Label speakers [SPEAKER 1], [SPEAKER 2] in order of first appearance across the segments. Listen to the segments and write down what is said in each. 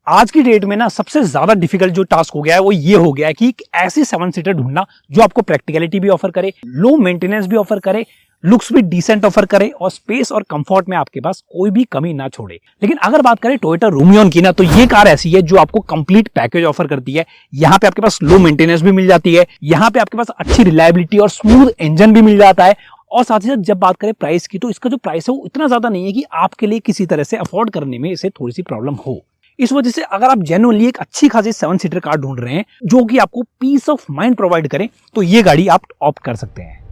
[SPEAKER 1] आज की डेट में ना सबसे ज्यादा डिफिकल्ट जो टास्क हो गया है वो ये हो गया है कि एक ऐसी 7 सीटर ढूंढना जो आपको प्रैक्टिकलिटी भी ऑफर करे, लो मेंटेनेंस भी ऑफर करे, लुक्स भी डिसेंट ऑफर करे और स्पेस और कंफर्ट में आपके पास कोई भी कमी ना छोड़े। लेकिन अगर बात करें टोयोटा रूमियन की ना, तो ये कार ऐसी है जो आपको कंप्लीट पैकेज ऑफर करती है। यहाँ पे आपके पास लो मेंटेनेंस भी मिल जाती है, यहाँ पे आपके पास अच्छी रिलायबिलिटी और स्मूथ इंजन भी मिल जाता है। और साथ ही साथ जब बात करें प्राइस की, तो इसका जो प्राइस है वो इतना ज्यादा नहीं है कि आपके लिए किसी तरह से अफोर्ड करने में इसे थोड़ी सी प्रॉब्लम हो। इस वजह से अगर आप जेन्युइनली एक अच्छी खासी 7 सीटर कार ढूंढ रहे हैं जो कि आपको पीस ऑफ माइंड प्रोवाइड करे, तो ये गाड़ी आप ऑप्ट कर सकते हैं।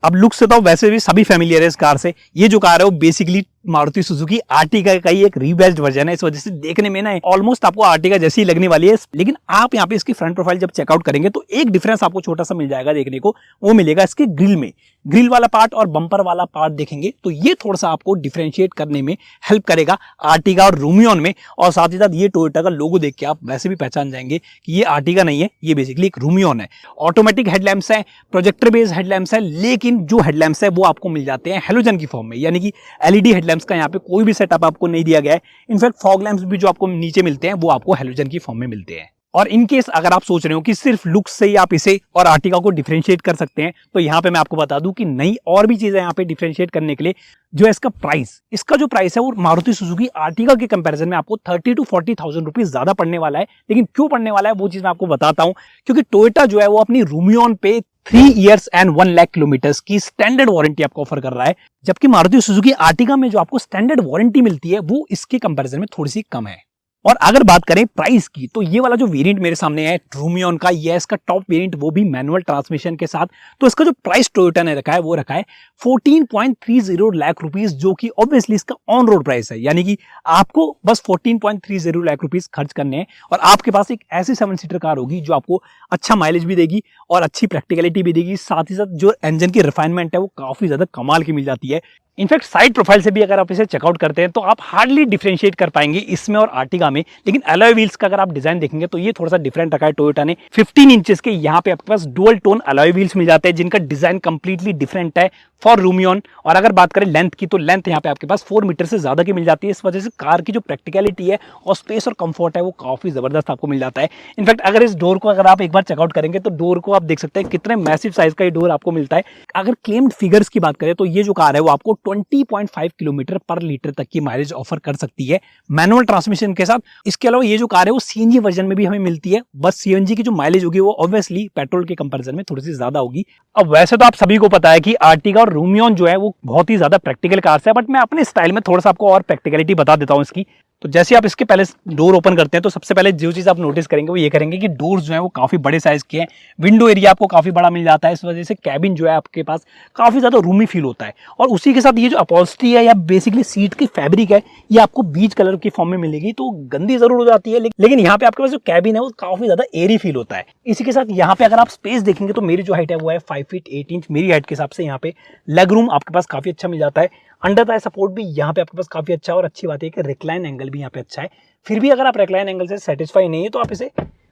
[SPEAKER 1] अब लुक से तो वैसे भी सभी फैमिलियर है इस कार से। ये जो कार है वो बेसिकली मारुति सुजुकी आर्टिगा का ही एक रीबैच्ड वर्जन है। इस वजह से देखने में ना ऑलमोस्ट आपको आर्टिगा जैसी ही लगने वाली है। लेकिन आप यहाँ पे इसकी फ्रंट प्रोफाइल जब चेकआउट करेंगे तो एक डिफरेंस आपको छोटा सा मिल जाएगा देखने को, वो मिलेगा इसके ग्रिल में। ग्रिल वाला पार्ट और बम्पर वाला पार्ट देखेंगे तो ये थोड़ा सा आपको डिफरेंशिएट करने में हेल्प करेगा आर्टिगा और रूमियन में। और साथ ही साथ ये टोयोटा का लोगो देख के आप वैसे भी पहचान जाएंगे कि ये आर्टिगा नहीं है, ये बेसिकली एक रूमियन है। ऑटोमेटिक हेडलैम्प्स है, प्रोजेक्टर बेस्ड हेडलैम्प्स है, लेकिन जो हेडलैम्प्स है वो आपको मिल जाते हैं हेलोजन की फॉर्म में, यानी कि एलईडी हेडलैम्प्स का यहाँ पे कोई भी सेटअप आपको नहीं दिया गया है। इनफैक्ट फॉग लैंप्स भी जो आपको नीचे मिलते हैं वो आपको हेलोजन की फॉर्म में मिलते हैं। और इन केस अगर आप सोच रहे हो कि सिर्फ लुक्स से ही आप इसे और आर्टिगा को डिफरेंशिएट कर सकते हैं, तो यहाँ पे मैं आपको बता दूं कि नई और भी चीजें यहाँ पे डिफरेंशिएट करने के लिए। जो है इसका प्राइस, इसका जो प्राइस है वो मारुति सुजुकी आर्टिगा के कंपैरिजन में आपको 30 to 40,000 रुपीज ज्यादा पड़ने वाला है। लेकिन क्यों पड़ने वाला है वो चीज मैं आपको बताता हूं। क्योंकि टोयोटा जो है वो अपनी रूमियन पे 3 years and 1 लाख किलोमीटर्स की स्टैंडर्ड वारंटी आपको ऑफर कर रहा है, जबकि मारुति सुजुकी आर्टिगा में जो आपको स्टैंडर्ड वारंटी मिलती है वो इसके कंपैरिजन में थोड़ी सी कम है। और अगर बात करें प्राइस की, तो ये वाला जो वेरिएंट मेरे सामने है रूमियन का, ये इसका टॉप वेरिएंट, वो भी मैनुअल ट्रांसमिशन के साथ। तो इसका जो प्राइस टोयोटा ने रखा है वो रखा है 14.30 लाख रुपीस, जो कि ऑब्वियसली इसका ऑन रोड प्राइस है। यानी कि आपको बस 14.30 लाख रुपीस खर्च करने हैं और आपके पास एक ऐसी 7 सीटर कार होगी जो आपको अच्छा माइलेज भी देगी और अच्छी प्रैक्टिकलिटी भी देगी। साथ ही साथ जो इंजन की रिफाइनमेंट है वो काफी ज्यादा कमाल की मिल जाती है। इनफैक्ट साइड प्रोफाइल से भी अगर आप इसे चेकआउट करते हैं तो आप हार्डली डिफरेंशिएट कर पाएंगे इसमें और आर्टिगा में। लेकिन अलॉय व्हील्स का अगर आप डिजाइन देखेंगे तो ये थोड़ा सा डिफरेंट रखा है टोयोटा ने। 15 इंचेस के यहाँ पे आपके पास डुअल टोन अलॉय व्हील्स मिल जाते हैं जिनका डिजाइन कंप्लीटली डिफरेंट है फॉर रूमियन। और अगर बात करें लेंथ की, तो लेंथ यहाँ पे आपके पास 4 मीटर से ज्यादा की मिल जाती है। इस वजह से कार की जो प्रैक्टिकलिटी है और स्पेस और कंफर्ट है वो काफी जबरदस्त आपको मिल जाता है। इनफैक्ट अगर इस डोर को अगर आप एक बार चेकआउट करेंगे तो डोर को आप देख सकते हैं कितने मैसिव साइज का ये डोर आपको मिलता है। अगर क्लेम्ड फिगर्स की बात करें तो ये जो कार है वो आपको 20.5 किलोमीटर पर लीटर तक की माइलेज ऑफर कर सकती है मैनुअल ट्रांसमिशन के साथ। इसके अलावा ये जो कार है वो सीएनजी वर्जन में भी हमें मिलती है। बस सीएनजी की जो माइलेज होगी वो ऑब्वियसली पेट्रोल के कंपैरिजन में थोड़ी सी ज्यादा होगी। अब वैसे तो आप सभी को पता है कि आर्टिगा और रूमियन जो है वो बहुत ही ज्यादा प्रैक्टिकल कार्स है, बट मैं अपने स्टाइल में थोड़ा सा आपको और प्रैक्टिकलिटी बता देता हूं इसकी। तो जैसे आप इसके पहले डोर ओपन करते हैं तो सबसे पहले जो चीज आप नोटिस करेंगे वो ये करेंगे कि डोर्स जो है वो काफी बड़े साइज के हैं। विंडो एरिया आपको काफी बड़ा मिल जाता है। इस वजह से कैबिन जो है आपके पास काफी ज्यादा रूमी फील होता है। और उसी के साथ ये जो अपॉल्स्ट्री है या बेसिकली सीट की फैब्रिक है ये आपको बीच कलर की फॉर्म में मिलेगी, तो गंदी जरूर हो जाती है लेकिन यहाँ पे आपके पास जो कैबिन है वो काफी ज्यादा एयरी फील होता है। इसी के साथ यहाँ पे अगर आप स्पेस देखेंगे तो मेरी जो हाइट है वो है 5 फीट 8 इंच। मेरी हाइट के हिसाब से यहाँ पे लेग रूम आपके पास काफी अच्छा मिल जाता है। अंडर थाई सपोर्ट भी यहाँ पे आपके पास काफी अच्छा है और अच्छी बात है कि रिक्लाइन एंगल भी यहाँ पे अच्छा है। फिर भी अगर आप रिक्लाइन एंगल से सेटिस्फाई नहीं है तो आप इसे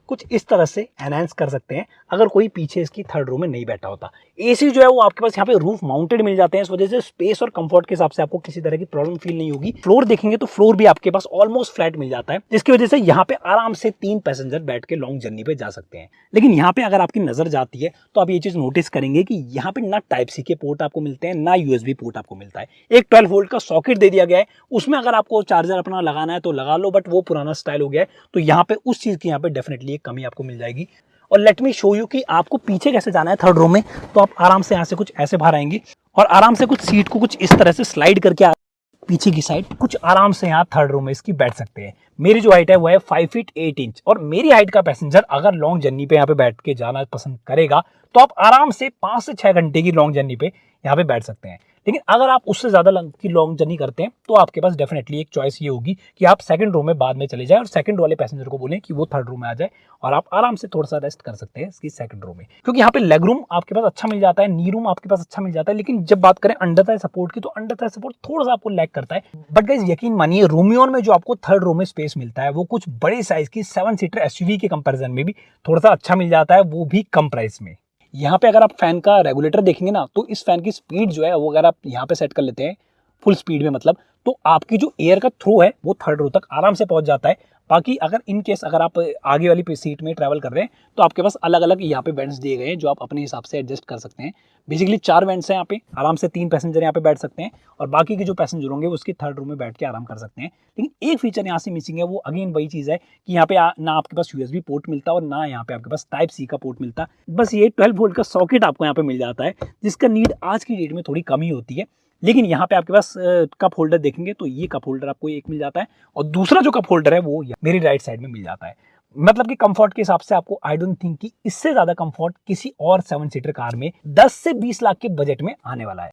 [SPEAKER 1] कुछ इस तरह से एनहांस कर सकते हैं अगर कोई पीछे इसकी थर्ड रो में नहीं बैठा होता। एसी जो है वो आपके पास यहाँ पे रूफ माउंटेड मिल जाते हैं। इस वजह से स्पेस और कंफर्ट के हिसाब से आपको किसी तरह की प्रॉब्लम फील नहीं होगी। फ्लोर देखेंगे तो फ्लोर भी आपके पास ऑलमोस्ट फ्लैट मिल जाता है, जिसकी वजह से यहाँ पे आराम से 3 पैसेंजर बैठ के लॉन्ग जर्नी पे जा सकते हैं। लेकिन यहाँ पे अगर आपकी नजर जाती है तो आप ये चीज नोटिस करेंगे कि यहाँ पे ना टाइप सी के पोर्ट आपको मिलते हैं ना यूएसबी पोर्ट आपको मिलता है। एक 12 वोल्ट का सॉकेट दे दिया गया है, उसमें अगर आपको चार्जर अपना लगाना है तो लगा लो, बट वो पुराना स्टाइल हो गया है। तो यहाँ पे उस चीज की यहाँ पे डेफिनेटली एक कमी आपको मिल जाएगी। और लेट मी शो यू कि आपको पीछे कैसे जाना है थर्ड रो में। तो आप आराम से यहाँ से कुछ ऐसे बाहर आएंगे और आराम से कुछ सीट को कुछ इस तरह से स्लाइड करके पीछे की साइड कुछ आराम से यहाँ थर्ड रो में इसकी बैठ सकते हैं। मेरी जो हाइट है वो है 5 फीट 8 इंच और मेरी हाइट का पैसेंजर अगर लॉन्ग जर्नी पे यहाँ पे बैठ के जाना पसंद करेगा तो आप आराम से 5 से 6 घंटे की लॉन्ग जर्नी पे यहाँ पे बैठ सकते हैं। लेकिन अगर आप उससे ज़्यादा लॉन्ग जर्नी करते हैं तो आपके पास डेफिनेटली एक चॉइस ये होगी कि आप सेकंड रो में बाद में चले जाएं और सेकंड वाले पैसेंजर को बोलें कि वो थर्ड रो में आ जाए और आप आराम से थोड़ा सा रेस्ट कर सकते हैं इसकी सेकंड रो में, क्योंकि यहाँ पे लेग रूम आपके पास अच्छा मिल जाता है, नी रूम आपके पास अच्छा मिल जाता है। लेकिन जब बात करें अंडर थाई सपोर्ट की तो अंडर थाई सपोर्ट थोड़ा सा आपको लैग करता है। बट गाइस यकीन मानिए रोमियोन में जो आपको थर्ड रो में स्पेस मिलता है वो कुछ बड़े साइज की 7 सीटर एसयूवी के कंपैरिजन में भी थोड़ा सा अच्छा मिल जाता है, वो भी कम प्राइस में। यहाँ पे अगर आप फैन का रेगुलेटर देखेंगे ना तो इस फैन की स्पीड जो है वो अगर आप यहाँ पे सेट कर लेते हैं फुल स्पीड में, मतलब तो आपकी जो एयर का थ्रो है वो थर्ड रो तक आराम से पहुंच जाता है। बाकी अगर इन केस अगर आप आगे वाली सीट में ट्रैवल कर रहे हैं तो आपके पास अलग अलग यहाँ पे वेंट्स दिए गए हैं जो आप अपने हिसाब से एडजस्ट कर सकते हैं। बेसिकली 4 वेंट्स हैं यहाँ पे, आराम से 3 पैसेंजर यहाँ पे बैठ सकते हैं और बाकी के जो पैसेंजर होंगे उसकी थर्ड रो में बैठ के आराम कर सकते हैं। लेकिन एक फीचर यहाँ से मिसिंग है, वो अगेन वही चीज़ है कि यहाँ पे ना आपके पास यूएसबी पोर्ट मिलता और ना यहाँ पे आपके पास टाइप सी का पोर्ट मिलता। बस ये 12 वोल्ट का सॉकेट आपको यहाँ पे मिल जाता है जिसका नीड आज की डेट में थोड़ी कम ही होती है। लेकिन यहाँ पे आपके पास कप होल्डर देखेंगे तो ये कप होल्डर आपको एक मिल जाता है और दूसरा जो कप होल्डर है वो मेरी राइट साइड में मिल जाता है। मतलब कि कंफर्ट के हिसाब से आपको आई डोंट थिंक कि इससे ज्यादा कंफर्ट किसी और 7 सीटर कार में 10 से 20 लाख के बजट में आने वाला है।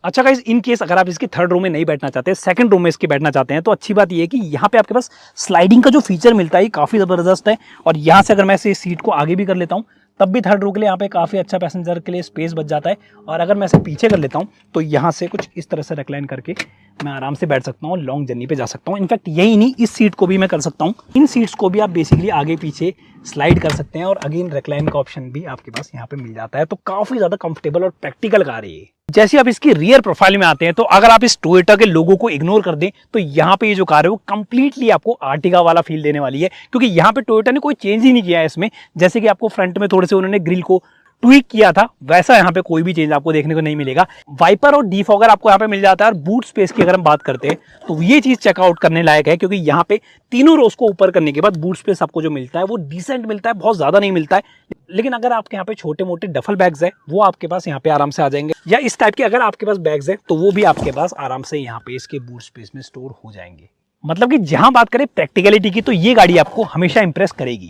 [SPEAKER 1] अच्छा गाइस, इन केस अगर आप इसकी थर्ड रो में नहीं बैठना चाहते, सेकंड रो में इसके बैठना चाहते हैं तो अच्छी बात ये है कि यहाँ पे आपके पास स्लाइडिंग का जो फीचर मिलता है काफी जबरदस्त है। और यहाँ से अगर मैं इस सीट को आगे भी कर लेता हूँ तब भी थर्ड रो के लिए यहाँ पे काफ़ी अच्छा पैसेंजर के लिए स्पेस बच जाता है। और अगर मैं इसे पीछे कर लेता हूँ तो यहाँ से कुछ इस तरह से रिक्लाइन करके मैं आराम से बैठ सकता हूँ, लॉन्ग जर्नी पे जा सकता हूँ। इनफैक्ट यही नहीं, इस सीट को भी मैं कर सकता हूँ। इन सीट्स को भी आप बेसिकली आगे पीछे स्लाइड कर सकते हैं और अगेन रिक्लाइन का ऑप्शन भी आपके पास यहाँ पे मिल जाता है। तो काफ़ी ज़्यादा कंफर्टेबल और प्रैक्टिकल कार है ये। जैसे आप इसकी रियर प्रोफाइल में आते हैं तो अगर आप इस टोयोटा के लोगो को इग्नोर कर दें तो यहाँ पे ये जो कार है वो कंप्लीटली आपको आर्टिगा वाला फील देने वाली है, क्योंकि यहाँ पे टोयोटा ने कोई चेंज ही नहीं किया है इसमें। जैसे कि आपको फ्रंट में थोड़े से उन्होंने ग्रिल को ट्वीक किया था वैसा यहाँ पे कोई भी चेंज आपको देखने को नहीं मिलेगा। वाइपर और डीफॉगर आपको यहाँ पे मिल जाता है। और बूट स्पेस की अगर हम बात करते हैं तो ये चीज चेकआउट करने लायक है, क्योंकि यहाँ पे तीनों रोज को ऊपर करने के बाद बूट स्पेस आपको जो मिलता है वो डिसेंट मिलता है, बहुत ज्यादा नहीं मिलता है। लेकिन अगर आपके यहाँ पे छोटे मोटे डफल बैग्स है वो आपके पास यहाँ पे आराम से आ जाएंगे, या इस टाइप के अगर आपके पास बैग्स है तो वो भी आपके पास आराम से यहाँ पे इसके बूट स्पेस में स्टोर हो जाएंगे। मतलब कि जहां बात करें प्रैक्टिकलिटी की तो ये गाड़ी आपको हमेशा इंप्रेस करेगी।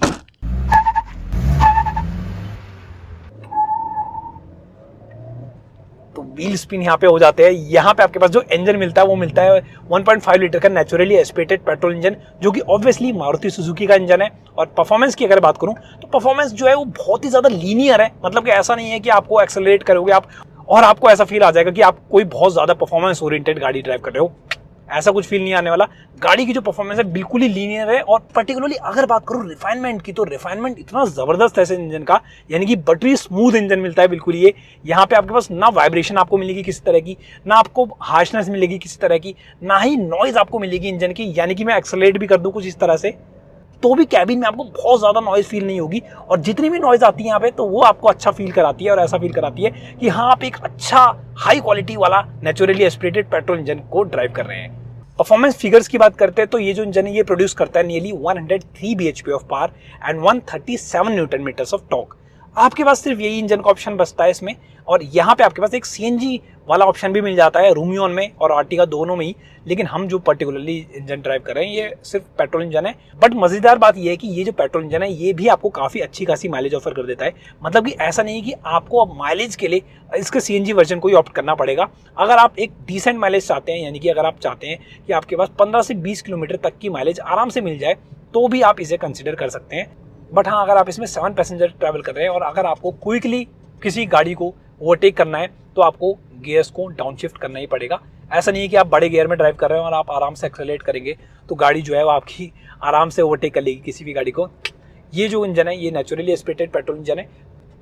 [SPEAKER 1] तो व्हील स्पिन यहाँ पे हो जाते हैं। यहाँ पे आपके पास जो इंजन मिलता है वो मिलता है 1.5 लीटर का नेचुरली एस्पिरेटेड पेट्रोल इंजन, जो कि ऑब्वियसली मारुति सुजुकी का इंजन है। और परफॉर्मेंस की अगर बात करूं तो परफॉर्मेंस जो है वो बहुत ही ज्यादा लीनियर है। मतलब कि ऐसा नहीं है कि आपको एक्सेलरेट करोगे आप और आपको ऐसा फील आ जाएगा कि आप कोई बहुत ज्यादा परफॉर्मेंस ओरिएंटेड गाड़ी ड्राइव कर रहे हो, ऐसा कुछ फील नहीं आने वाला। गाड़ी की जो परफॉर्मेंस है बिल्कुल ही लीनियर है। और पर्टिकुलरली अगर बात करूं रिफाइनमेंट की तो रिफाइनमेंट इतना जबरदस्त है इस इंजन का, यानी कि बटरी स्मूथ इंजन मिलता है बिल्कुल। ये यहाँ पे आपके पास ना वाइब्रेशन आपको मिलेगी किसी तरह की, ना आपको हार्शनेस मिलेगी किसी तरह की, ना ही नॉइज आपको मिलेगी इंजन की। यानी कि मैं एक्सेलरेट भी कर दूं कुछ इस तरह से तो भी कैबिन में आपको बहुत ज्यादा नॉइज फील नहीं होगी। और जितनी भी नॉइज आती है यहाँ पे तो वो आपको अच्छा फील कराती है और ऐसा फील कराती है कि हाँ आप एक अच्छा हाई क्वालिटी वाला नेचुरली एस्पिरेटेड पेट्रोल इंजन को ड्राइव कर रहे हैं। परफॉर्मेंस फिगर्स की बात करते हैं तो ये जो इंजन है ये प्रोड्यूस करता है nearly 103 bhp of power and 137 newton metres of torque. आपके पास सिर्फ यही इंजन का ऑप्शन बचता है इसमें। और यहाँ पे आपके पास एक सीएनजी वाला ऑप्शन भी मिल जाता है रूमियोन में और आर्टिगा दोनों में ही। लेकिन हम जो पर्टिकुलरली इंजन ड्राइव कर रहे हैं ये सिर्फ पेट्रोल इंजन है। बट मजेदार बात ये है कि ये जो पेट्रोल इंजन है ये भी आपको काफी अच्छी खासी माइलेज ऑफर कर देता है। मतलब कि ऐसा नहीं है कि आपको अब माइलेज के लिए इसके सीएनजी वर्जन को ही ऑप्ट करना पड़ेगा। अगर आप एक डिसेंट माइलेज चाहते हैं, यानी कि अगर आप चाहते हैं कि आपके पास 15 से 20 किलोमीटर तक की माइलेज आराम से मिल जाए तो भी आप इसे कंसिडर कर सकते हैं। बट हाँ, अगर आप इसमें 7 पैसेंजर ट्रैवल कर रहे हैं और अगर आपको क्विकली किसी गाड़ी को ओवरटेक करना है तो आपको गियर्स को डाउन शिफ्ट करना ही पड़ेगा। ऐसा नहीं है कि आप बड़े गियर में ड्राइव कर रहे हो और आप आराम से एक्सेलरेट करेंगे तो गाड़ी जो है वो आपकी आराम से ओवरटेक कर लेगी किसी भी गाड़ी को। ये जो इंजन है ये नेचुरली एस्पिरेटेड पेट्रोल इंजन है।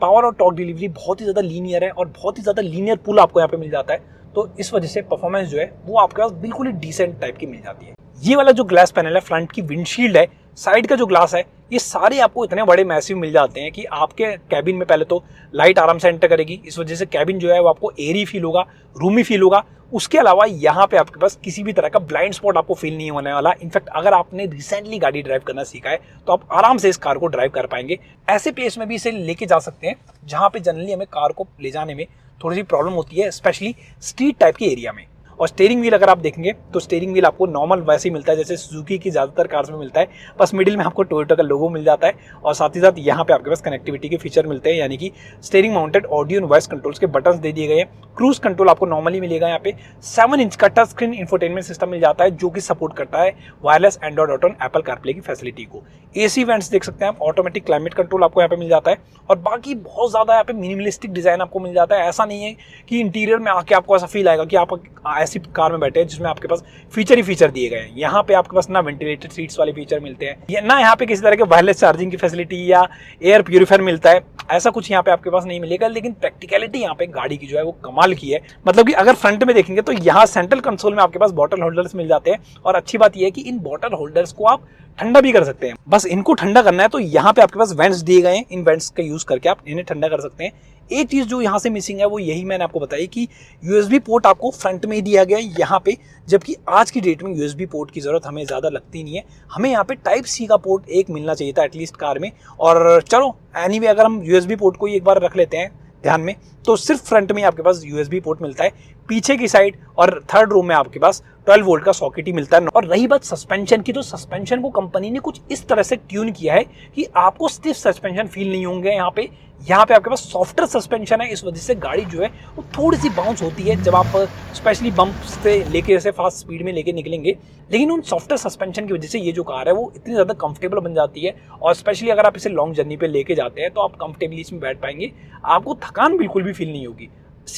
[SPEAKER 1] पावर और टॉर्क डिलीवरी बहुत ही ज़्यादा लीनियर है और बहुत ही ज़्यादा लीनियर पुल आपको यहाँ पे मिल जाता है। तो इस वजह से परफॉर्मेंस जो है वो आपके पास बिल्कुल ही डिसेंट टाइप की मिल जाती है। ये वाला जो ग्लास पैनल है, फ्रंट की विंडशील्ड है, साइड का जो ग्लास है, ये सारे आपको इतने बड़े मैसिव मिल जाते हैं कि आपके कैबिन में पहले तो लाइट आराम से एंटर करेगी। इस वजह से कैबिन जो है वो आपको एयरी फील होगा, रूमी फील होगा। उसके अलावा यहाँ पे आपके पास किसी भी तरह का ब्लाइंड स्पॉट आपको फील नहीं होने वाला। इनफैक्ट अगर आपने रिसेंटली गाड़ी ड्राइव करना सीखा है तो आप आराम से इस कार को ड्राइव कर पाएंगे। ऐसे प्लेस में भी इसे लेके जा सकते हैं जहाँ पे जनरली हमें कार को ले जाने में थोड़ी सी प्रॉब्लम होती है, स्पेशली स्ट्रीट टाइप के एरिया में। और स्टीयरिंग व्हील अगर आप देखेंगे तो स्टीयरिंग व्हील आपको नॉर्मल वैसे ही मिलता है जैसे सुजुकी की ज़्यादातर कार्स में मिलता है, बस मिडिल में आपको टोयोटा का लोगो मिल जाता है। और साथ ही साथ यहाँ पे आपके पास कनेक्टिविटी के फीचर मिलते हैं, यानी कि steering mounted audio and voice controls के बटन्स दे दिए गए हैं। क्रूज कंट्रोल आपको नॉर्मली मिलेगा यहाँ पे। 7 इंच का टच स्क्रीन इंफोटेनमेंट सिस्टम मिल जाता है जो कि सपोर्ट करता है wireless Android auto Apple CarPlay की फैसिलिटी को। एसी वेंट्स देख सकते हैं आप, ऑटोमेटिक क्लाइमेट कंट्रोल आपको यहाँ पे मिल जाता है। और बाकी बहुत ज़्यादा यहाँ पे मिनिमलिस्टिक डिजाइन आपको मिल जाता है। ऐसा नहीं है कि इंटीरियर में आके आपको ऐसा फील आएगा कि आप ऐसी कार में बैठे हैं जिसमें आपके पास फीचर ही फीचर दिए गए हैं। यहाँ पे आपके पास ना वेंटिलेटेड सीट्स वाले फीचर मिलते हैं, ना यहाँ पे किसी तरह के वायरलेस चार्जिंग की फैसिलिटी या एयर प्यूरीफायर मिलता है, ऐसा कुछ यहाँ पे आपके पास नहीं मिलेगा। लेकिन प्रैक्टिकलिटी यहाँ पे गाड़ी की जो है वो कमाल की है। मतलब कि अगर फ्रंट में देखेंगे तो यहाँ सेंट्रल कंसोल में आपके पास बॉटल होल्डर्स मिल जाते हैं। और अच्छी बात यह है कि इन बॉटल होल्डर्स को आप ठंडा भी कर सकते हैं। बस इनको ठंडा करना है तो यहाँ पे आपके पास वेंट्स दिए गए हैं, इन वेंट्स का यूज करके आप इन्हें ठंडा कर सकते हैं। एक चीज जो यहाँ से मिसिंग है वो यही मैंने आपको बताई कि यूएसबी पोर्ट आपको फ्रंट में ही दिया गया है यहाँ पे, जबकि आज की डेट में यूएसबी पोर्ट की जरूरत हमें ज्यादा लगती नहीं है। हमें यहाँ पे टाइप सी का पोर्ट एक मिलना चाहिए था एटलीस्ट कार में। और चलो एनीवे अगर हम यूएसबी पोर्ट को ही एक बार रख लेते हैं ध्यान में, तो सिर्फ फ्रंट में आपके पास यूएसबी पोर्ट मिलता है। पीछे की साइड और थर्ड रो में आपके पास 12 वोल्ट का सॉकेट ही मिलता है। और रही बात सस्पेंशन की, तो सस्पेंशन को कंपनी ने कुछ इस तरह से ट्यून किया है कि आपको स्टिफ सस्पेंशन फील नहीं होंगे। यहाँ पे आपके पास सॉफ्टर सस्पेंशन है, इस वजह से गाड़ी जो है वो थोड़ी सी बाउंस होती है जब आप स्पेशली बम्प से लेके ऐसे फास्ट स्पीड में लेके निकलेंगे। लेकिन उन सॉफ्टर सस्पेंशन की वजह से ये जो कार है वो इतनी ज़्यादा कंफर्टेबल बन जाती है। और स्पेशली अगर आप इसे लॉन्ग जर्नी पे लेके जाते हैं तो आप कंफर्टेबली इसमें बैठ पाएंगे, आपको थकान बिल्कुल भी फील नहीं होगी।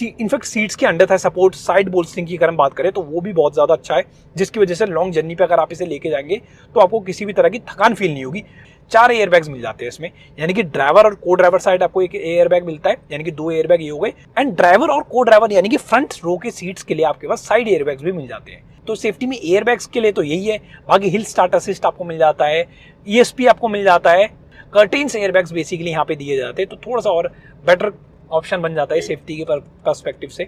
[SPEAKER 1] इनफैक्ट सीट्स के अंडर था सपोर्ट, साइड बोल्स्टिंग की अगर हम बात करें तो वो भी बहुत ज़्यादा अच्छा है, जिसकी वजह से लॉन्ग जर्नी पे अगर आप इसे लेके जाएंगे तो आपको किसी भी तरह की थकान फील नहीं होगी। 4 एयरबैग्स मिल जाते हैं इसमें, यानी कि ड्राइवर और को ड्राइवर साइड आपको एक एयरबैग मिलता है, यानी कि 2 एयरबैग ये हो गए। एंड ड्राइवर और को ड्राइवर यानी कि फ्रंट रो के सीट्स के लिए आपके पास साइड एयरबैग्स भी मिल जाते हैं। तो सेफ्टी में एयरबैग्स के लिए तो यही है। बाकी हिल स्टार्ट असिस्ट आपको मिल जाता है, ESP आपको मिल जाता है, कर्टेन्स एयरबैग्स बेसिकली यहाँ पे दिए जाते हैं, तो थोड़ा सा और बेटर ऑप्शन बन जाता है सेफ्टी के पर्सपेक्टिव से।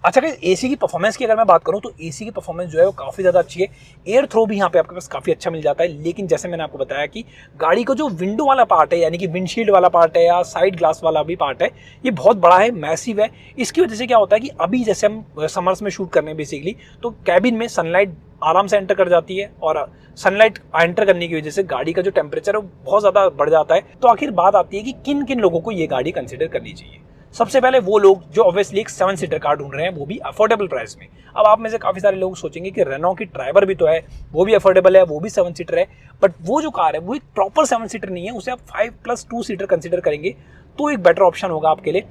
[SPEAKER 1] अच्छा गाइस, एसी की परफॉर्मेंस की अगर मैं बात करूं तो एसी की परफॉर्मेंस जो है वो काफ़ी ज़्यादा अच्छी है। एयर थ्रो भी यहाँ पे आपके पास काफ़ी अच्छा मिल जाता है। लेकिन जैसे मैंने आपको बताया कि गाड़ी का जो विंडो वाला पार्ट है, यानी कि विंडशील्ड वाला पार्ट है या साइड ग्लास वाला भी पार्ट है, ये बहुत बड़ा है, मैसिव है। इसकी वजह से क्या होता है कि अभी जैसे हम समर्स में शूट करने बेसिकली, तो कैबिन में सनलाइट आराम से एंटर कर जाती है और सनलाइट एंटर करने की वजह से गाड़ी का जो टेम्परेचर है वो बहुत ज़्यादा बढ़ जाता है। तो आखिर बात आती है कि किन किन लोगों को ये गाड़ी कंसिडर करनी चाहिए। सबसे पहले वो लोग जो ऑब्वियसली एक 7 सीटर कार ढूंढ रहे हैं, वो भी अफोर्डेबल प्राइस में। अब आप में से काफ़ी सारे लोग सोचेंगे कि रेनो की ड्राइवर भी तो है, वो भी अफोर्डेबल है, वो भी 7 सीटर है, बट वो जो कार है वो एक प्रॉपर 7 सीटर नहीं है, उसे आप 5+2 सीटर कंसिडर करेंगे तो एक बेटर ऑप्शन होगा आपके लिए।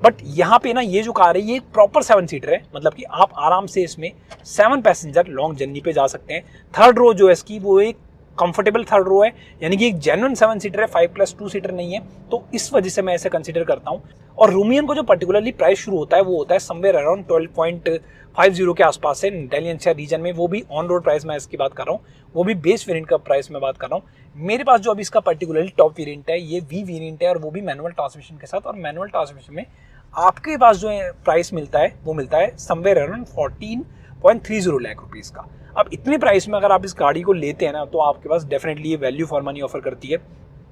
[SPEAKER 1] बट यहाँ पे ना ये जो कार है ये एक प्रॉपर 7 सीटर है, मतलब कि आप आराम से इसमें 7 पैसेंजर लॉन्ग जर्नी पे जा सकते हैं। थर्ड रो जो है इसकी वो एक कंफर्टेबल थर्ड रो है, यानी कि एक जेन्युइन 7 सीटर है, 5+2 सीटर नहीं है, तो इस वजह से मैं ऐसे कंसिडर करता हूँ। और रूमियन को जो पर्टिकुलरली प्राइस शुरू होता है वो होता है समवेयर अराउंड 12.50 के आसपास से इंटेलिजेंशिया रीजन में, वो भी ऑन रोड प्राइस मैं इसकी बात कर रहा हूँ, वो भी बेस वेरिएंट का प्राइस मैं बात कर रहा हूँ। मेरे पास जो अभी इसका पर्टिकुलरली टॉप वेरिएंट है ये V वेरिएंट है, और वो भी मैनुअल ट्रांसमिशन के साथ। और मैनुअल ट्रांसमिशन में आपके पास जो प्राइस मिलता है वो मिलता है समवेयर अराउंड 14.30 लाख रुपीज़ का। अब इतने प्राइस में अगर आप इस गाड़ी को लेते हैं ना तो आपके पास डेफिनेटली ये वैल्यू फॉर मनी ऑफर करती है।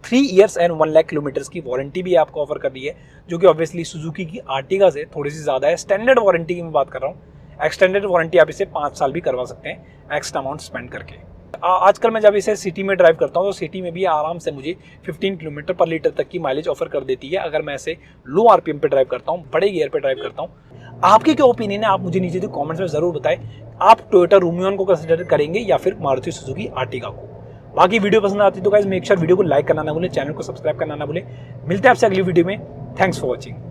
[SPEAKER 1] 3 ईयर्स एंड 1 लाख किलोमीटर्स की वारंटी भी आपको ऑफर कर रही है, जो कि ऑब्वियसली सुजुकी की आर्टिगा से थोड़ी सी ज़्यादा है। स्टैंडर्ड वारंटी की मैं बात कर रहा हूँ, एक्सटेंडेड वारंटी आप इसे 5 साल भी करवा सकते हैं एक्स्ट्रा अमाउंट स्पेंड करके। आजकल मैं जब इसे सिटी में ड्राइव करता हूँ तो सिटी में भी आराम से मुझे 15 किलोमीटर पर लीटर तक की माइलेज ऑफर कर देती है, अगर मैं इसे लो RPM पे ड्राइव करता हूँ, बड़े गियर पे ड्राइव करता हूँ। आपके क्या ओपिनियन है आप मुझे नीचे कमेंट्स में ज़रूर बताएं। आप टोयोटा रूमियन को कंसिडर करेंगे या फिर मारुति सुजुकी आर्टिगा को। बाकी वीडियो पसंद आती तो गाइस मेक श्योर वीडियो को लाइक करना ना भूलें, चैनल को सब्सक्राइब करना ना भूलें। मिलते हैं आपसे अगली वीडियो में। Thanks for watching.